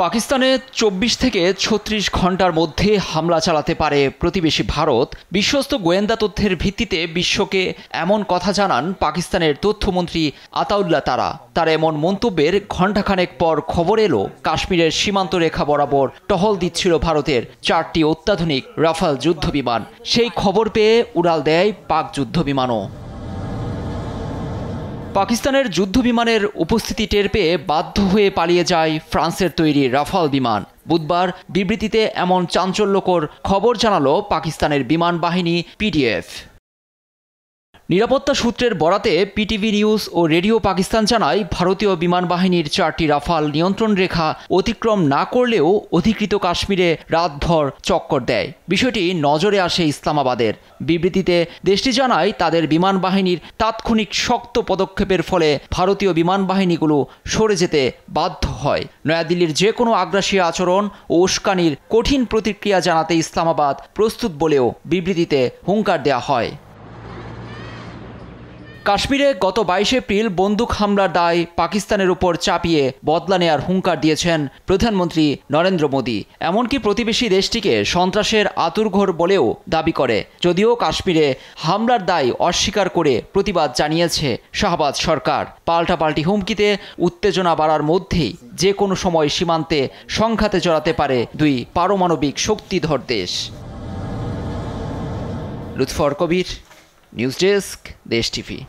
পাকিস্তানে ২৪ থেকে ৩৬ ঘন্টার মধ্যে হামলা চালাতে পারে প্রতিবেশী ভারত। বিশ্বস্ত গোয়েন্দা তথ্যের ভিত্তিতে বিশ্বকে এমন কথা জানান পাকিস্তানের তথ্যমন্ত্রী আতাউল্লাহ তারা। তার এমন মন্তব্যের ঘণ্টাখানেক পর খবর এলো কাশ্মীরের সীমান্ত রেখা বরাবর টহল দিচ্ছিল ভারতের ৪টি অত্যাধুনিক রাফাল যুদ্ধবিমান। সেই খবর পেয়ে উড়াল দেয় পাক যুদ্ধবিমানও। পাকিস্তানের যুদ্ধবিমানের উপস্থিতি টের পেয়ে বাধ্য হয়ে পালিয়ে যায় ফ্রান্সের তৈরি রাফাল বিমান। বুধবার বিবৃতিতে এমন চাঞ্চল্যকর খবর জানালো পাকিস্তানের বিমান বাহিনী পিডিএফ। নিরাপত্তা সূত্রের বরাতে পিটিভি নিউজ ও রেডিও পাকিস্তান জানায়, ভারতীয় বিমান বাহিনীর ৪টি রাফাল নিয়ন্ত্রণ রেখা অতিক্রম না করলেও অধিকৃত কাশ্মীরে রাতভর চক্কর দেয়। বিষয়টি নজরে আসে ইসলামাবাদের। বিবৃতিতে দেশটি জানায়, তাদের বিমান বাহিনীর তাৎক্ষণিক শক্ত পদক্ষেপের ফলে ভারতীয় বিমান বাহিনীগুলো সরে যেতে বাধ্য হয়। নয়াদিল্লির যে কোনো আগ্রাসী আচরণ ও উস্কানির কঠিন প্রতিক্রিয়া জানাতে ইসলামাবাদ প্রস্তুত বলেও বিবৃতিতে হুঙ্কার দেওয়া হয়। কাশ্মীরে গত ২২ এপ্রিল বন্দুক হামলার দায় পাকিস্তানের উপর চাপিয়ে বদলা নেয়ার হুঙ্কার দিয়েছেন প্রধানমন্ত্রী নরেন্দ্র মোদী। এমনকি প্রতিবেশী দেশটিকে সন্ত্রাসের আতুরঘর বলেও দাবি করে। যদিও কাশ্মীরে হামলার দায় অস্বীকার করে প্রতিবাদ জানিয়েছে শাহবাজ সরকার। পাল্টাপাল্টি হুমকিতে উত্তেজনা বাড়ার মধ্যেই যে কোনো সময় সীমান্তে সংঘাতে জড়াতে পারে দুই পারমাণবিক শক্তিধর দেশ। লুৎফর কবির, নিউজ ডেস্ক, দেশ টিভি।